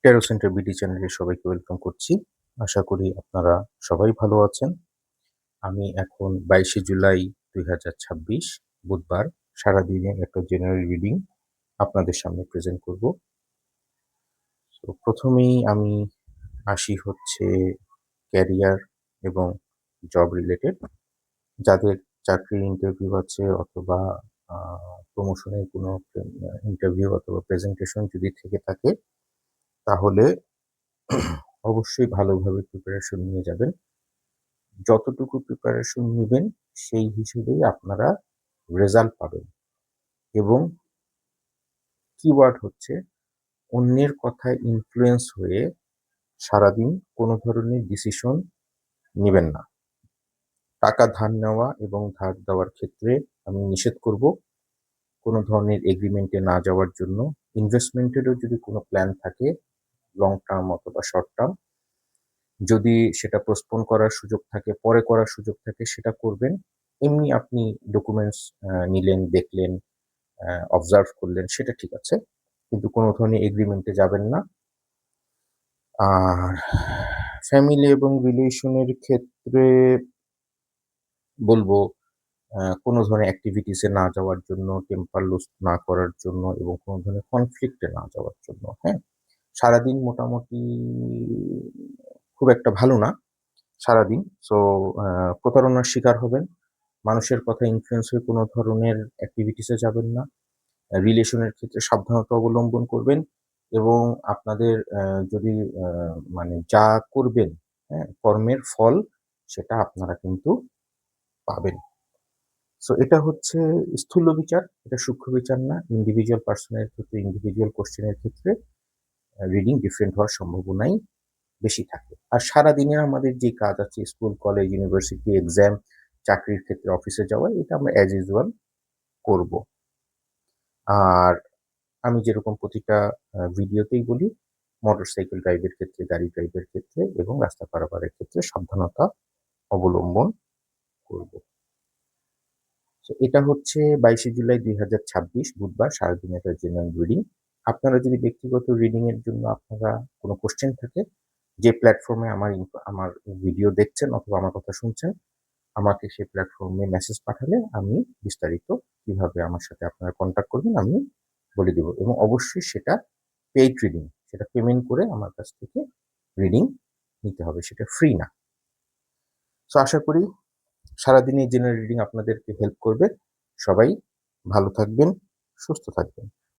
Taro centre BD চ্যানেলে সবাইকে welcome করছি। আশা করি আপনারা সবাই ভালো আছেন। আমি এখন 22শে জুলাই 2026 বুধবার সারাদিনের একটা জেনারেল রিডিং আপনাদের সামনে প্রেজেন্ট করব। তো প্রথমেই আমি আসি হচ্ছে ক্যারিয়ার এবং জব রিলেটেড। যাদের চাকরির ইন্টারভিউ আছে অথবা প্রমোশনের কোনো ইন্টারভিউ অথবা প্রেজেন্টেশন যদি থেকে থাকে তাহলে অবশ্যই ভালোভাবে প্রিপারেশন নিয়ে যাবেন। যতটুকু প্রিপারেশন নিবেন সেই হিসেবেই আপনারা রেজাল্ট পাবেন এবং কিওয়ার্ড হচ্ছে অন্যের কথায় ইনফ্লুয়েন্স হয়ে সারাদিন কোনো ধরনের ডিসিশন নিবেন না। টাকা ধার নেওয়া এবং ধার দেওয়ার ক্ষেত্রে আমি নিষেধ করব। কোনো ধরনের এগ্রিমেন্টে না যাওয়ার জন্য। ইনভেস্টমেন্টেরও যদি কোনো প্ল্যান থাকে লং টার্ম অথবা শর্ট টার্ম, যদি সেটা পোস্টপোন করার সুযোগ থাকে, পরে করার সুযোগ থাকে সেটা করবেন। এমনি আপনি ডকুমেন্টস নিলেন, দেখলেন, অবজার্ভ করলেন সেটা ঠিক আছে। কিন্তু কোনো ধরনের এগ্রিমেন্টে যাবেন না। আর ফ্যামিলি এবং রিলেশনের ক্ষেত্রে বলবো কোনো ধরনের অ্যাক্টিভিটিসে না যাওয়ার জন্য, টেম্পার লুজ না করার জন্য এবং কোনো ধরনের কনফ্লিক্টে না যাওয়ার জন্য, হ্যাঁ? সারাদিন মোটামুটি খুব একটা ভালো না সারাদিন। সো প্রতারণার শিকার হবেন। মানুষের কথা ইনফ্লুয়েন্স হয়ে কোনো ধরনের অ্যাক্টিভিটিসে যাবেন না। রিলেশনের ক্ষেত্রে সাবধানতা অবলম্বন করবেন এবং আপনাদের যদি মানে যা করবেন, হ্যাঁ? কর্মের ফল সেটা আপনারা কিন্তু পাবেন। সো এটা হচ্ছে স্থূল বিচার, এটা সূক্ষ্ম বিচার না। ইন্ডিভিজুয়াল পারসনের ক্ষেত্রে, ইন্ডিভিজুয়াল কোয়েশ্চেনের ক্ষেত্রে রিডিং ডিফারেন্ট হওয়ার সম্ভাবনাই বেশি থাকে। আর সারাদিনের আমাদের যে কাজ আছে স্কুল, কলেজ, ইউনিভার্সিটি, এক্সাম, চাকরির ক্ষেত্রে অফিসে যাওয়া, এটা আমরা অ্যাজ ইউজুয়াল করব। আর আমি যেরকম প্রতিটা ভিডিওতেই বলি, মোটরসাইকেল ড্রাইভের ক্ষেত্রে, গাড়ি ড্রাইভের ক্ষেত্রে এবং রাস্তা পারাপারের ক্ষেত্রে সাবধানতা অবলম্বন করব। সো এটা হচ্ছে 22শে জুলাই 2026 বুধবার সারাদিনের একটা জেনারেল রিডিং। আপনারা যদি ব্যক্তিগত রিডিং এর জন্য আপনারা কোনো কোশ্চেন থাকে, যে প্ল্যাটফর্মে আমার ভিডিও দেখছেন অথবা আমার কথা শুনছেন, আমাকে সেই প্ল্যাটফর্মে মেসেজ পাঠালে আমি বিস্তারিত কিভাবে আমার সাথে আপনারা কন্ট্যাক্ট করবেন আমি বলে দেব এবং অবশ্যই সেটা পেইড রিডিং, সেটা পেমেন্ট করে আমার কাছ থেকে রিডিং নিতে হবে, সেটা ফ্রি না। সো আশা করি সারাদিন এই জেনারেল রিডিং আপনাদেরকে হেল্প করবে। সবাই ভালো থাকবেন, সুস্থ থাকবেন।